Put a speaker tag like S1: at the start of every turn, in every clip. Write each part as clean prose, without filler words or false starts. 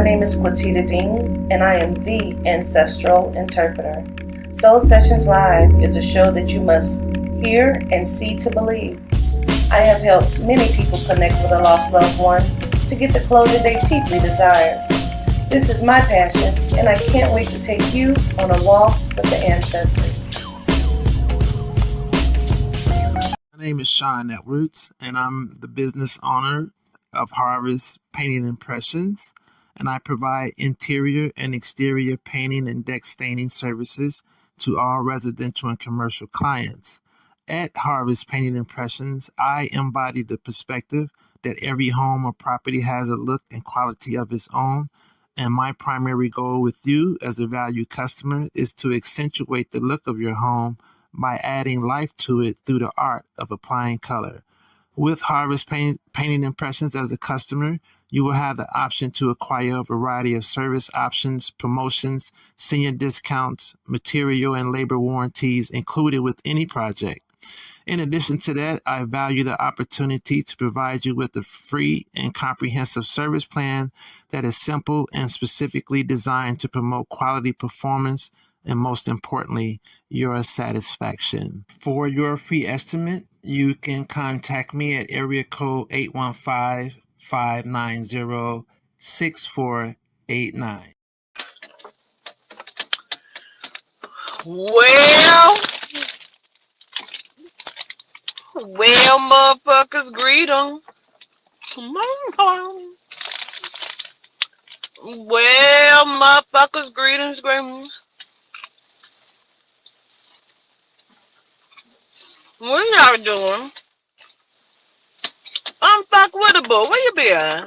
S1: name is Quatita Dean, and I am the Ancestral Interpreter. Soul Sessions Live is a show that you must hear and see to believe. I have helped many people connect with a lost loved one to get the closure they deeply desire. This is my passion, and I can't wait to take you on a walk with the ancestors.
S2: My name is Sean Edwards, and I'm the business owner of Harvest Painting Impressions, and I provide interior and exterior painting and deck staining services to all residential and commercial clients. At Harvest Painting Impressions, I embody the perspective that every home or property has a look and quality of its own, and my primary goal with you as a valued customer is to accentuate the look of your home by adding life to it through the art of applying color. With Harvest Painting Impressions as a customer, you will have the option to acquire a variety of service options, promotions, senior discounts, material and labor warranties included with any project. In addition to that, I value the opportunity to provide you with a free and comprehensive service plan that is simple and specifically designed to promote quality performance and, most importantly, your satisfaction. For your free estimate, you can contact me at area code 815-590-6489.
S3: Well, motherfuckers, greet 'em. Well, motherfuckers, greetings. What y'all doing? I'm fuck with a boy. Where you been?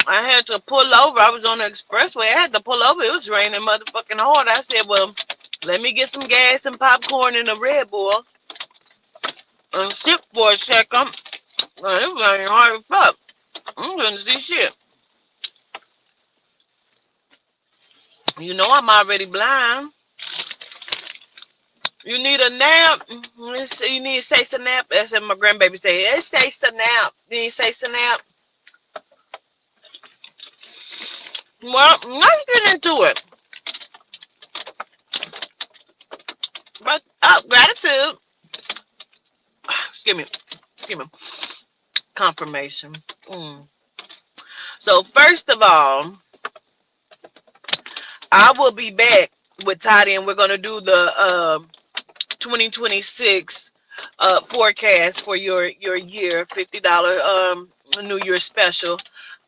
S3: I had to pull over. I was on the expressway. I had to pull over. It was raining motherfucking hard. I said, well, let me get some gas and popcorn and a Red Bull and sit for a second. It was raining hard as fuck. I couldn't see shit. You know I'm already blind. You need a nap? You need to say some nap? That's what my grandbaby say. Hey, say some nap. You need to say some nap? Well, let's get into it. But gratitude. Excuse me. Confirmation. So first of all, I will be back with Toddy, and we're gonna do the 2026 forecast for your year, $50 New Year special.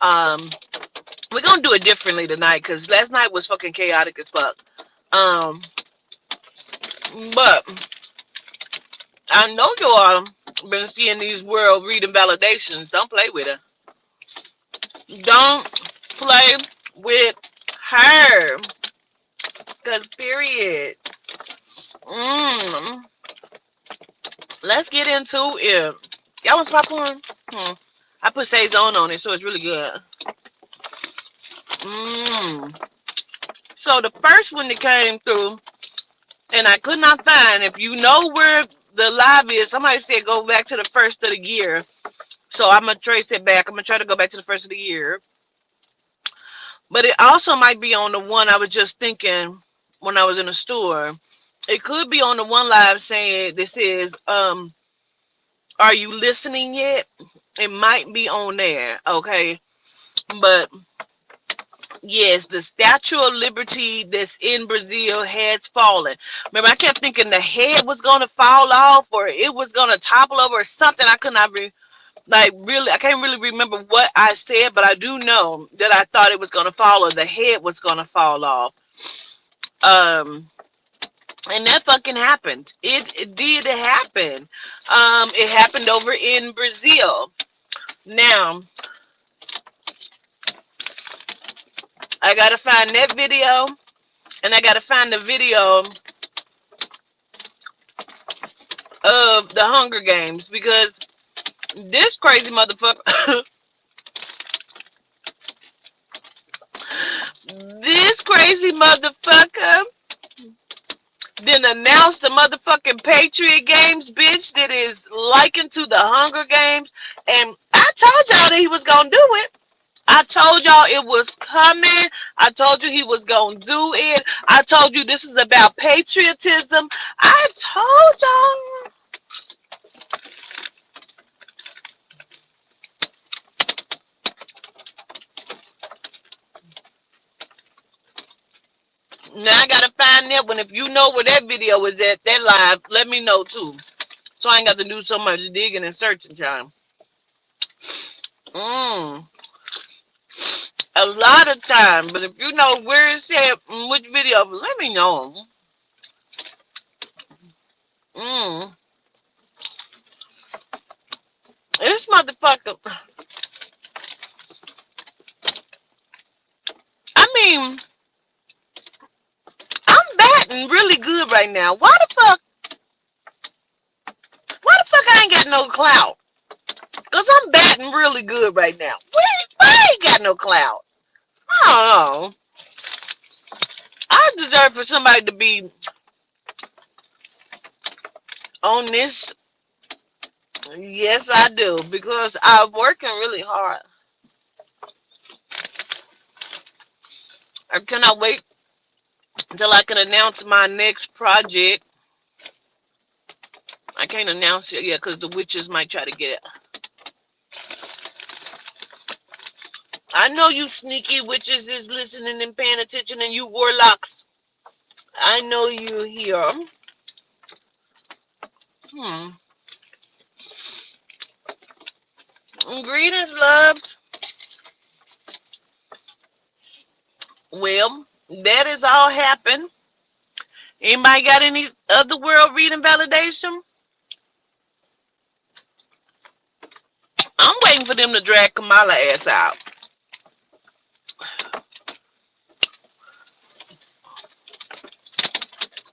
S3: We're gonna do it differently tonight because last night was fucking chaotic as fuck. But I know you all been seeing these world reading validations. Don't play with her. Don't play with her. Cause period. Let's get into it. Y'all want some popcorn? I put Saison on it, so it's really good. So the first one that came through, and I could not find, if you know where the live is, somebody said go back to the first of the year. So I'm going to trace it back. I'm going to try to go back to the first of the year. But it also might be on the one I was just thinking when I was in the store. It could be on the one live saying, this is, are you listening yet? It might be on there, okay? But yes, the Statue of Liberty that's in Brazil has fallen. Remember, I kept thinking the head was going to fall off or it was going to topple over or something. I could not I can't really remember what I said, but I do know that I thought it was going to fall or the head was going to fall off. And that fucking happened. It did happen. It happened over in Brazil. Now, I gotta find that video, and I gotta find the video of the Hunger Games, because this crazy motherfucker, then announce the motherfucking Patriot Games, bitch, that is likened to the Hunger Games. And I told y'all that he was gonna do it. I told y'all it was coming. I told you he was gonna do it. I told you this is about patriotism. I told y'all. Now I gotta find that one. If you know where that video is at, that live, let me know too. So I ain't got to do so much digging and searching time. A lot of time, but if you know where it's at, which video, let me know. This motherfucker. I mean, I'm batting really good right now. Why the fuck I ain't got no clout? Cause I'm batting really good right now. Why I ain't got no clout? I don't know. I deserve for somebody to be on this. Yes, I do. Because I'm working really hard. I cannot wait until I can announce my next project. I can't announce it yet because the witches might try to get it. I know you sneaky witches is listening and paying attention, and you warlocks. I know you here. Greetings, loves. Well, that has all happened. Anybody got any other world reading validation? I'm waiting for them to drag Kamala ass out.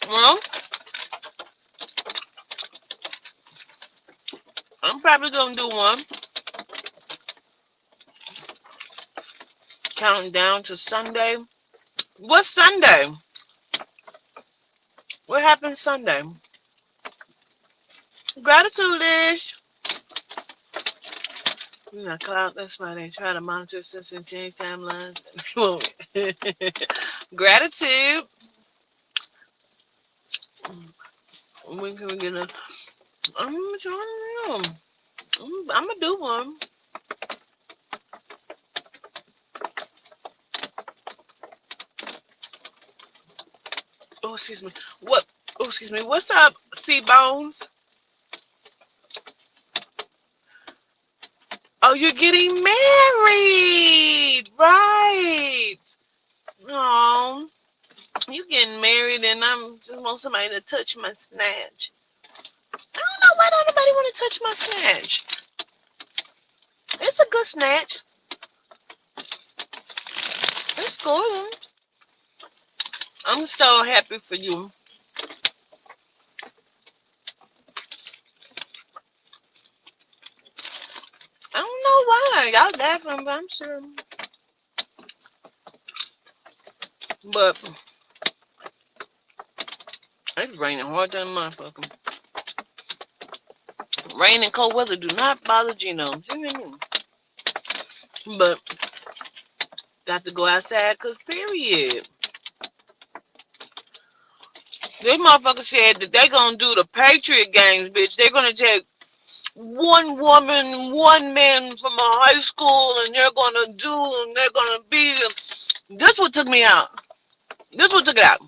S3: Well, I'm probably gonna do one. Counting down to Sunday. What's Sunday? What happened Sunday? Gratitude, Lish. Cloud, that's why they try to monitor system change timelines. Gratitude. When can we get a? I'm trying to know. I'm gonna do one. Oh, excuse me. What? Oh, excuse me. What's up, C-Bones? Oh, you're getting married, right? Oh, you getting married, and I'm just want somebody to touch my snatch. I don't know why don't nobody want to touch my snatch. It's a good snatch. It's good. I'm so happy for you. I don't know why. Y'all laughing, but I'm sure. But it's raining hard than a motherfucker. Rain and cold weather do not bother genomes. But got to go outside because period. This motherfucker said that they gonna do the Patriot Games, bitch. They're gonna take one woman, one man from a high school, and they're gonna be. This what took me out. This what took it out.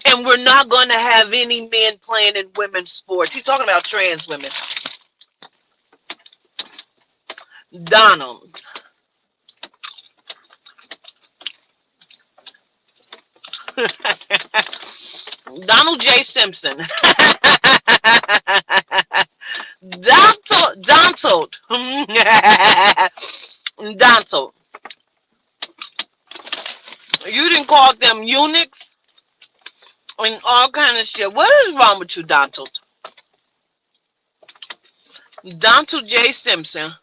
S3: And we're not gonna have any men playing in women's sports. He's talking about trans women. Donald. Donald J. Simpson. Donald. Donald. You didn't call them eunuchs and all kind of shit. What is wrong with you, Donald? Donald J. Simpson.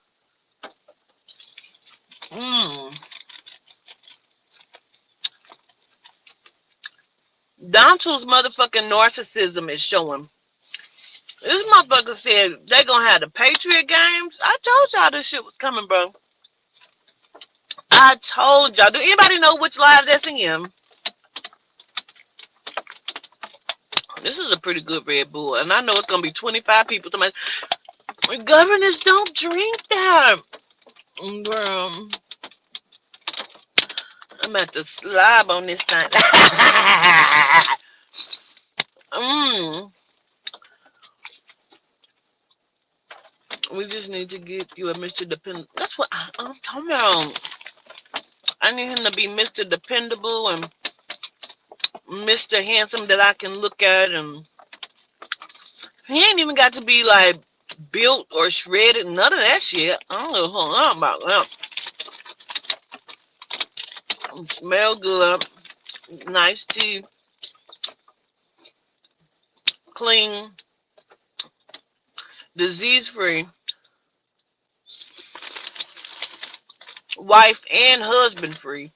S3: Down to his motherfucking narcissism is showing. This motherfucker said they gonna have the Patriot Games. I told y'all this shit was coming, bro. I told y'all. Do anybody know which live that's in? This is a pretty good Red Bull, and I know it's gonna be 25 people. Governors don't drink that, bro. I'm about to slob on this thing. We just need to get you a Mr. Dependable. That's what I'm talking about. I need him to be Mr. Dependable and Mr. Handsome that I can look at, and he ain't even got to be like built or shredded. None of that shit. I don't know what about that. Smell good, nice teeth, clean, disease-free, wife and husband-free.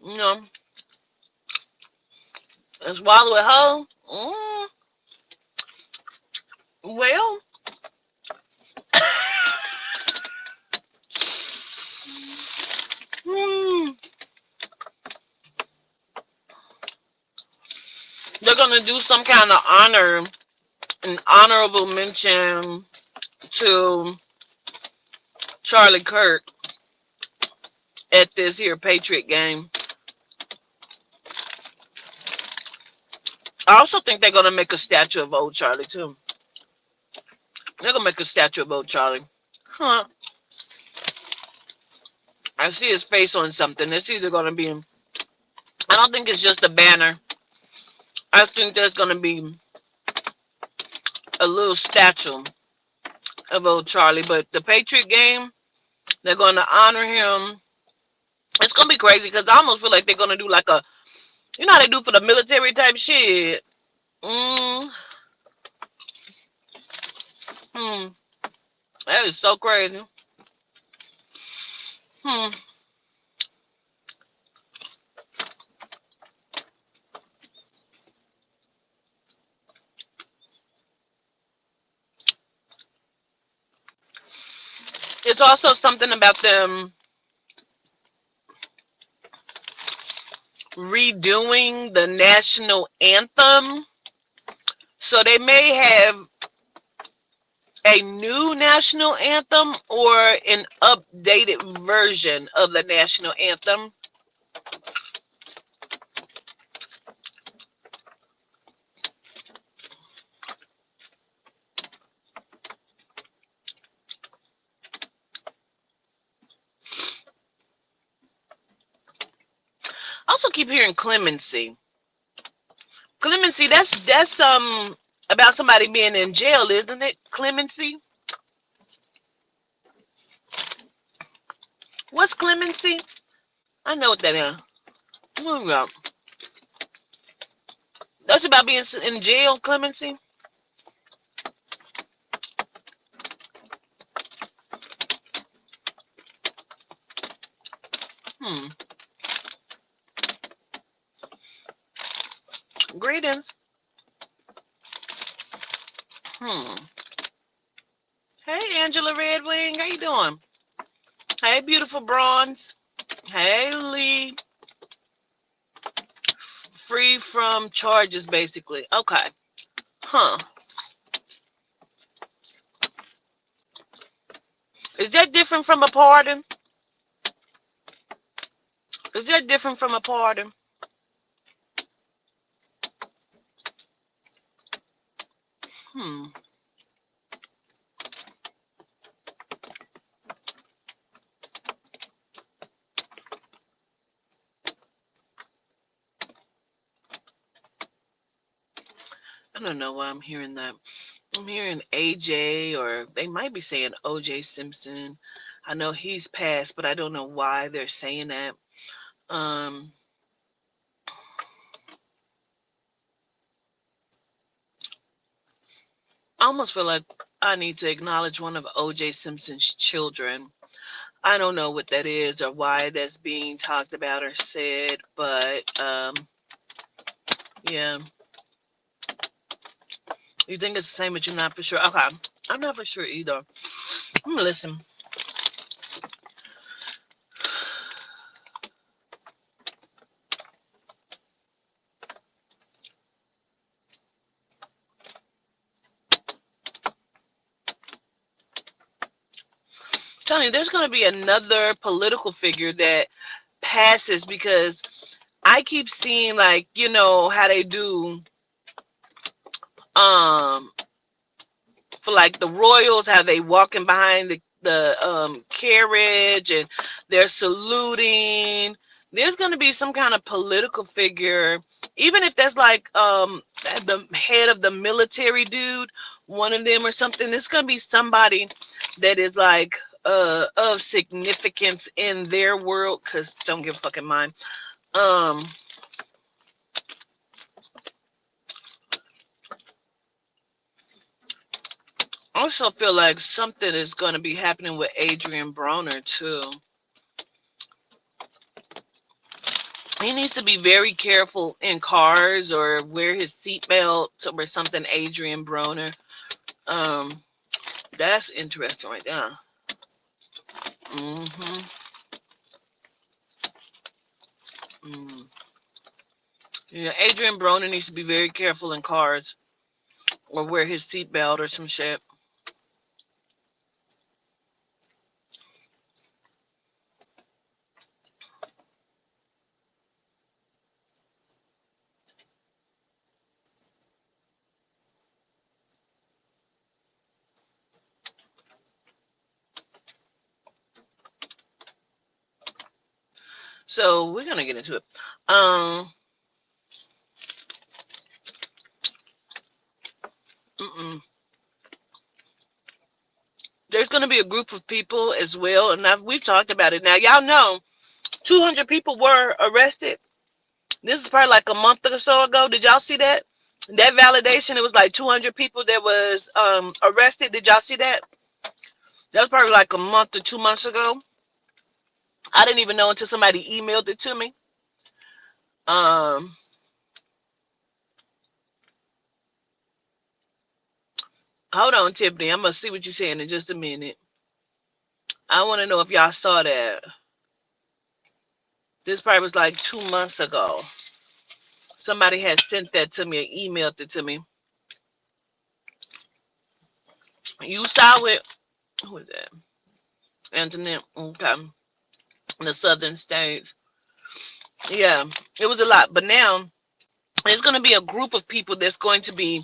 S3: You know, and swallow it whole. Well, they're gonna do some kind of honor, an honorable mention to Charlie Kirk at this here Patriot game. I also think they're gonna make a statue of old Charlie too. They're gonna make a statue of old Charlie. Huh. I see his face on something. It's either gonna be I don't think it's just a banner. I think there's gonna be a little statue of old Charlie. But the Patriot game, they're gonna honor him. It's gonna be crazy because I almost feel like they're gonna do like a, you know how they do for the military type shit. That is so crazy. It's also something about them redoing the national anthem. So they may have a new national anthem or an updated version of the national anthem. I also keep hearing clemency. Clemency, that's about somebody being in jail, isn't it? Clemency. What's clemency? I know what that is. Oh, yeah. That's about being in jail, clemency. Greetings. Hey, Angela Redwing, how you doing? Hey, beautiful bronze. Hey, Lee. Free from charges, basically. Okay. Is that different from a pardon? Is that different from a pardon? I don't know why I'm hearing that. I'm hearing AJ, or they might be saying OJ Simpson. I know he's passed, but I don't know why they're saying that. I almost feel like I need to acknowledge one of OJ Simpson's children. I don't know what that is or why that's being talked about or said, but Yeah. You think it's the same, but you're not for sure. Okay. I'm not for sure either. I'm gonna listen. Tony, there's gonna be another political figure that passes because I keep seeing like, how they do um for like the royals, how they walking behind the carriage and they're saluting. There's going to be some kind of political figure, even if that's like the head of the military dude, one of them or something. It's going to be somebody that is like of significance in their world, because don't give a fucking mind. um I also feel like something is going to be happening with Adrian Broner too. He needs to be very careful in cars or wear his seatbelt or something. Adrian Broner. Um, that's interesting right there. Mm-hmm. Mm. Yeah, Adrian Broner needs to be very careful in cars or wear his seatbelt or some shit. So we're gonna get into it. Mm-mm. There's gonna be a group of people as well, and we've talked about it. Now y'all know 200 people were arrested. This is probably like a month or so ago. Did y'all see that? That validation, it was like 200 people that was arrested. Did y'all see that? That was probably like a month or 2 months ago. I didn't even know until somebody emailed it to me. Um, Hold on, Tiffany. I'm gonna see what you're saying in just a minute. I want to know if y'all saw that. This probably was like 2 months ago. Somebody had sent that to me and emailed it to me. You saw it. Who is that? Antoinette. Okay. The southern states. Yeah, it was a lot. But now there's going to be a group of people that's going to be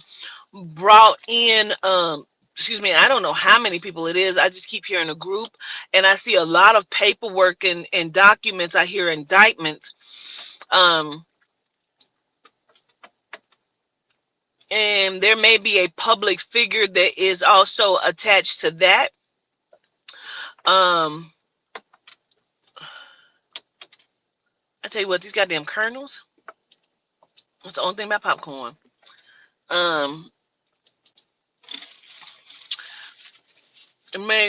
S3: brought in. Excuse me, I don't know how many people it is. I just keep hearing a group, and I see a lot of paperwork and documents. I hear indictments. And there may be a public figure that is also attached to that. I tell you what, these goddamn kernels. That's the only thing about popcorn.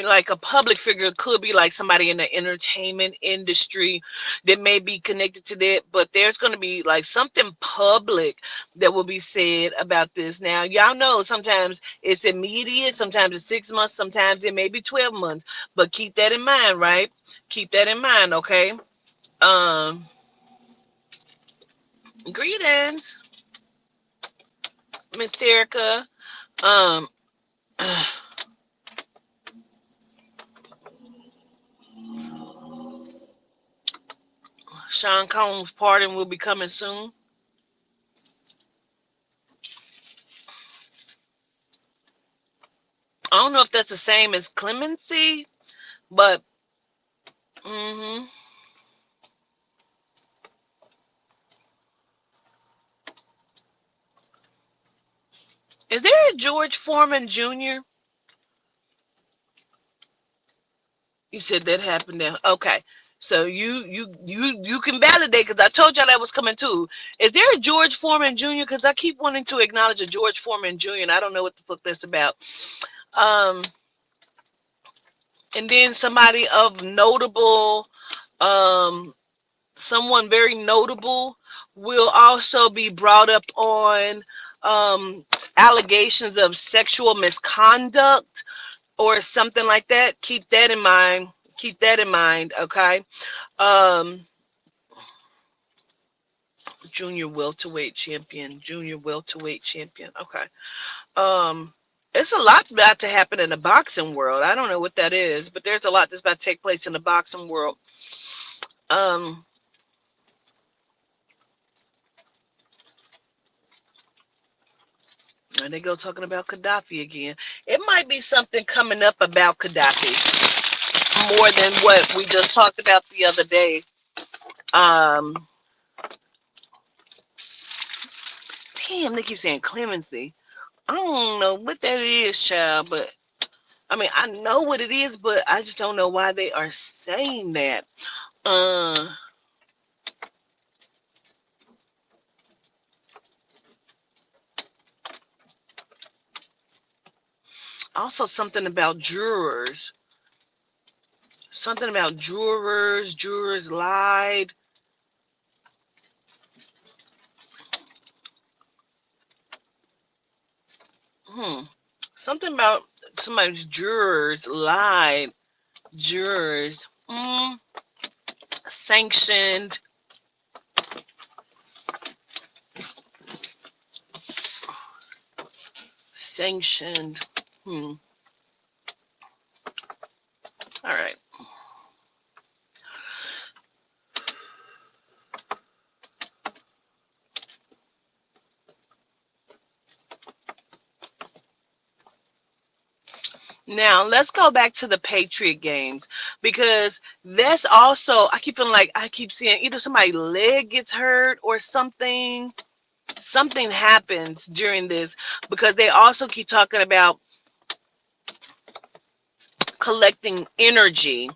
S3: Like a public figure could be like somebody in the entertainment industry that may be connected to that, but there's going to be like something public that will be said about this. Now, y'all know sometimes it's immediate, sometimes it's 6 months, sometimes it may be 12 months, but keep that in mind, right? Keep that in mind, okay? Greetings, Miss Terica. Sean Combs' pardon will be coming soon. I don't know if that's the same as clemency, but Is there a George Foreman Jr.? You said that happened now. Okay. So you can validate, because I told y'all that was coming too. Is there a George Foreman Jr.? Because I keep wanting to acknowledge a George Foreman Jr. and I don't know what the fuck that's about. And then somebody of notable, someone very notable will also be brought up on um, allegations of sexual misconduct or something like that. Keep that in mind. Keep that in mind. Okay. Um, junior welterweight champion. Okay. Um, it's a lot about to happen in the boxing world. I don't know what that is, but there's a lot that's about to take place in the boxing world. Um, and they go talking about Gaddafi again. It might be something coming up about Gaddafi more than what we just talked about the other day. Um, damn, they keep saying clemency. I don't know what that is, child, but I mean, I know what it is, but I just don't know why they are saying that. Uh, Also, something about jurors. Something about jurors. Jurors lied. Hmm. Something about somebody's jurors lied. Jurors. Sanctioned. Sanctioned. Hmm. All right. Now let's go back to the Patriot Games because that's also I keep feeling like I keep seeing either somebody's leg gets hurt or something. Something happens during this because they also keep talking about collecting energy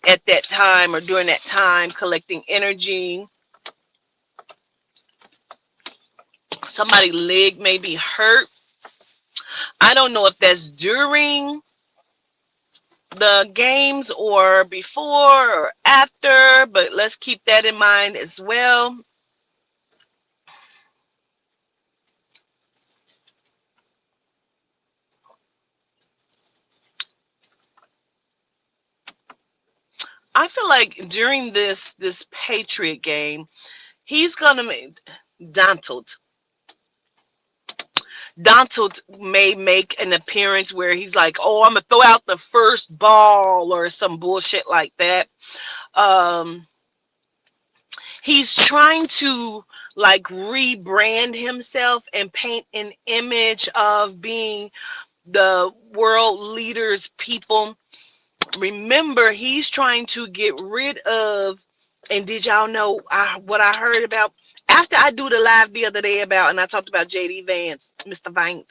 S3: at that time or during that time, collecting energy. Somebody's leg may be hurt. I don't know if that's during the games or before or after, but let's keep that in mind as well. I feel like during this Patriot game, he's gonna make Donald. Donald may make an appearance where he's like, "Oh, I'm gonna throw out the first ball" or some bullshit like that. Um, he's trying to like rebrand himself and paint an image of being the world leaders people. Remember, he's trying to get rid of, and did y'all know what I heard about after I do the live the other day about, and I talked about JD Vance, Mr. Vance.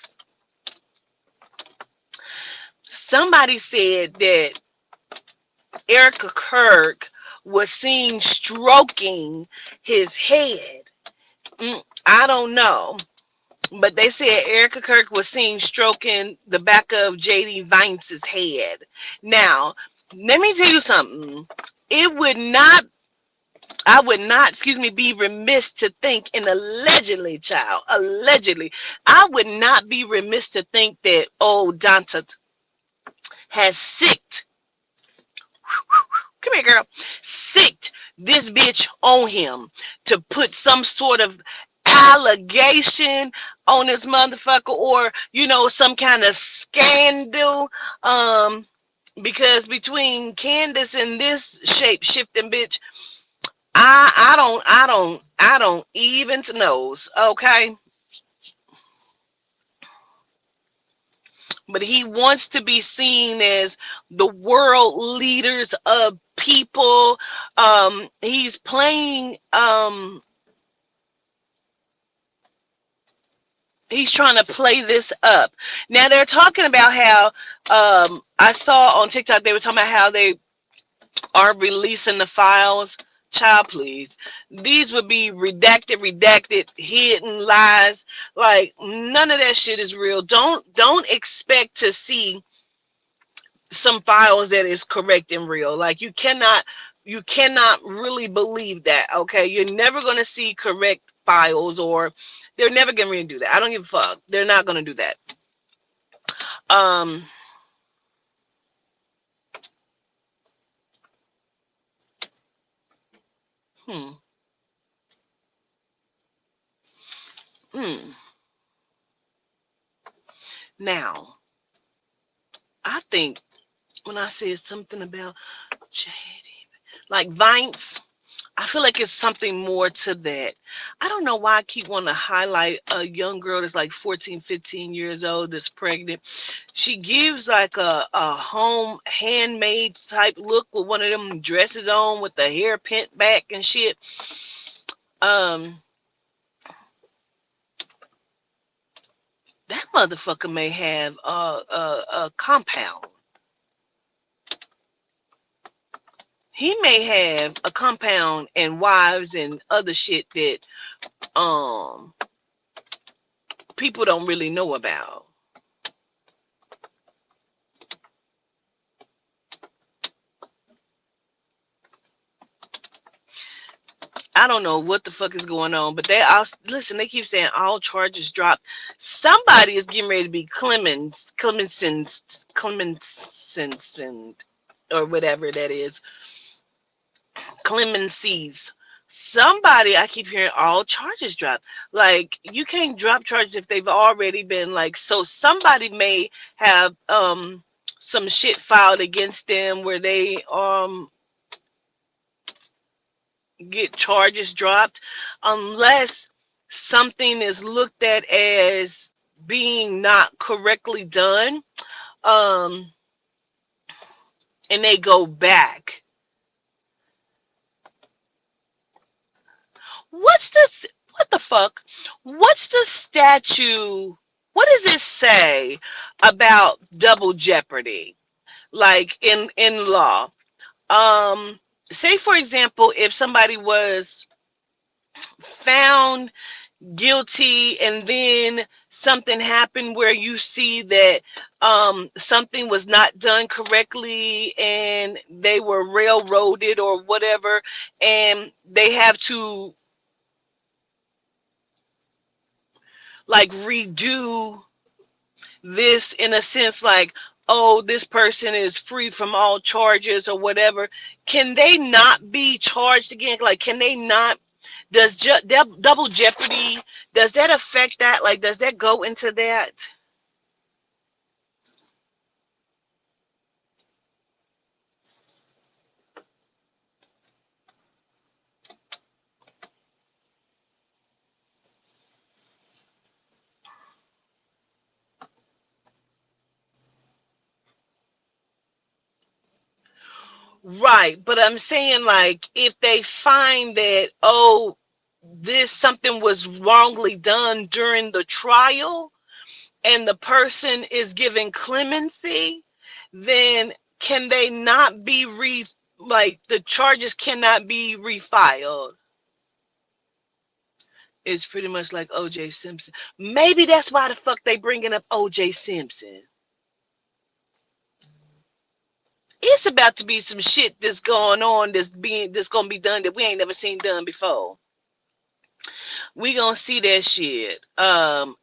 S3: Somebody said that Erica Kirk was seen stroking his head. I don't know. But they said Erica Kirk was seen stroking the back of JD Vance's head. Now, let me tell you something. It would not, I would not, excuse me, be remiss to think, and allegedly, child, allegedly, I would not be remiss to think that, oh, Dante has sicked, come here, girl, sicked this bitch on him to put some sort of allegation on this motherfucker or some kind of scandal because between Candace and this shape shifting bitch, I don't even knows, okay. But he wants to be seen as the world leaders of people. He's playing he's trying to play this up. Now they're talking about how I saw on TikTok they were talking about how they are releasing the files. Child, please. These would be redacted, hidden lies. Like none of that shit is real. Don't expect to see some files that is correct and real. Like you cannot You cannot really believe that. Okay, you're never gonna see correct files, or they're never gonna really do that. I don't give a fuck. They're not gonna do that. Um, hmm, hmm. Now, I think when I said something about JD, like Vince, I feel like it's something more to that. I don't know why I keep wanting to highlight a young girl that's like 14, 15 years old that's pregnant. She gives like a home handmade type look with one of them dresses on with the hair pent back and shit. Um, that motherfucker may have a compound. He may have a compound and wives and other shit that um people don't really know about. I don't know what the fuck is going on, but they all listen. They keep saying all charges dropped. Somebody is getting ready to be Clemenson's, or whatever that is, Clemency's. Somebody, I keep hearing all charges dropped. Like you can't drop charges if they've already been like. So somebody may have some shit filed against them where they get charges dropped, unless something is looked at as being not correctly done, um and they go back. What's this? What the fuck? What's the statute? What does it say about double jeopardy, like in law? um Say for example, if somebody was found guilty and then something happened where you see that something was not done correctly and they were railroaded or whatever, and they have to like redo this in a sense, like, oh, this person is free from all charges or whatever. Can they not be charged again? Like, can they not? Does double jeopardy, does that affect that? Like, does that go into that? Right, but I'm saying, like, if they find that, oh, this something was wrongly done during the trial and the person is given clemency, then can they not be like the charges cannot be refiled? It's pretty much like OJ Simpson. Maybe that's why the fuck they bringing up OJ Simpson. It's about to be some shit that's going on that's gonna be done that we ain't never seen done before. We gonna see that shit. I'm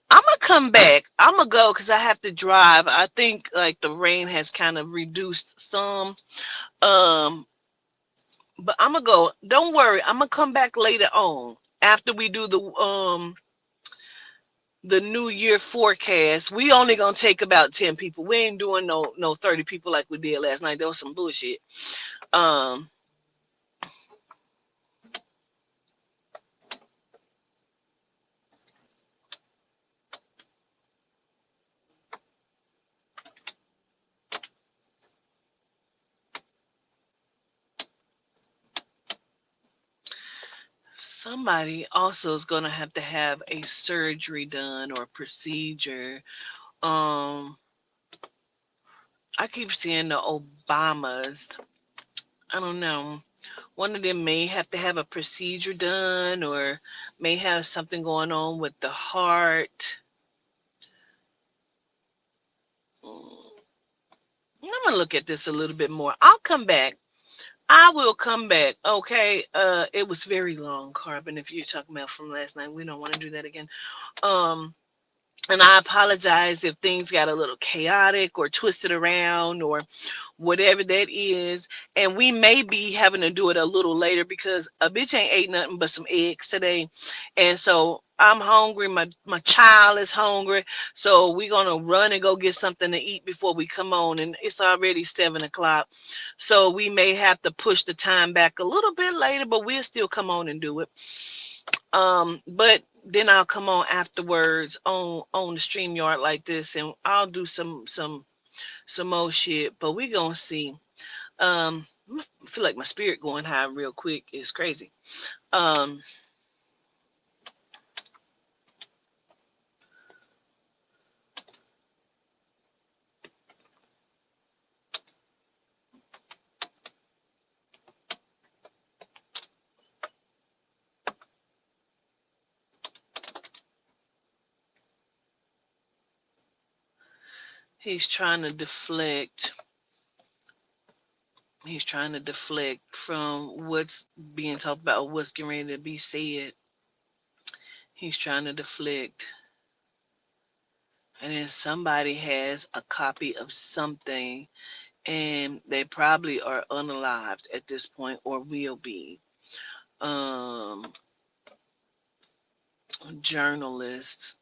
S3: gonna come back. I'm gonna go because I have to drive. I think like the rain has kind of reduced some. Um, but I'm gonna go. Don't worry. I'm gonna come back later on after we do the New Year forecast. We only gonna take about 10 people. We ain't doing no 30 people like we did last night. That was some bullshit. Um, Somebody also is gonna have a surgery done or procedure. Um, I keep seeing the Obamas. I don't know. One of them may have to have a procedure done or may have something going on with the heart. Mm, I'm gonna look at this a little bit more. I'll come back. I will come back. Okay. It was very long, Carbon. If you're talking about from last night, we don't want to do that again. Um, and I apologize if things got a little chaotic or twisted around or whatever that is. And we may be having to do it a little later because a bitch ain't ate nothing but some eggs today. And so I'm hungry. My child is hungry. So we're gonna run and go get something to eat before we come on. And it's already 7 o'clock. So we may have to push the time back a little bit later, but we'll still come on and do it. But then I'll come on afterwards on the StreamYard like this, and I'll do some more shit. But we gonna see. I feel like my spirit going high real quick. It's crazy. Um, he's trying to deflect. He's trying to deflect from what's being talked about or what's getting ready to be said. He's trying to deflect. And then somebody has a copy of something and they probably are unalived at this point or will be. Um, Journalists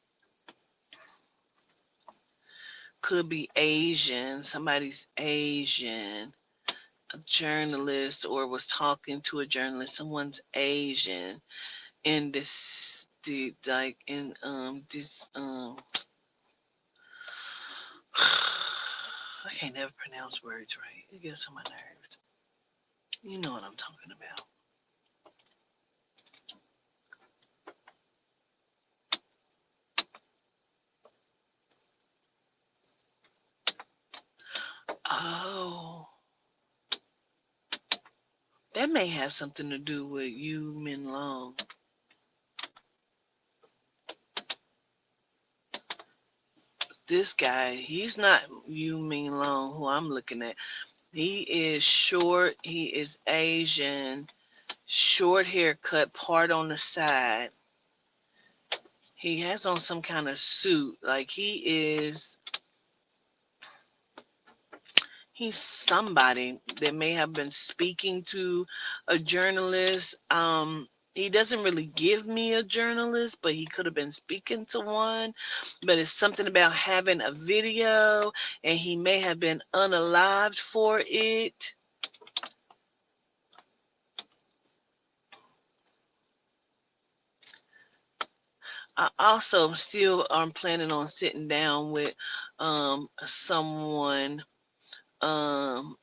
S3: could be Asian. Somebody's Asian. A journalist or was talking to a journalist. Someone's Asian in this like in this I can't never pronounce words right. It gets on my nerves. You know what I'm talking about. Oh, that may have something to do with Yu Min Long. This guy, he's not Yu Min Long, who I'm looking at. He is short. He is Asian. Short haircut, part on the side. He has on some kind of suit. Like he's somebody that may have been speaking to a journalist. He doesn't really give me a journalist, but he could have been speaking to one. But it's something about having a video, and he may have been unalived for it. I also still am planning on sitting down with someone. I'll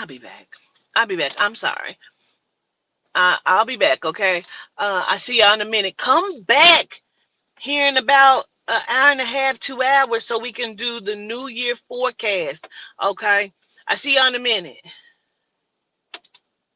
S3: be back. I'll be back. I'm sorry. I'll be back, okay? I see y'all in a minute. Come back here in about an hour and a half, 2 hours, so we can do the New Year forecast, okay? I see y'all in a minute.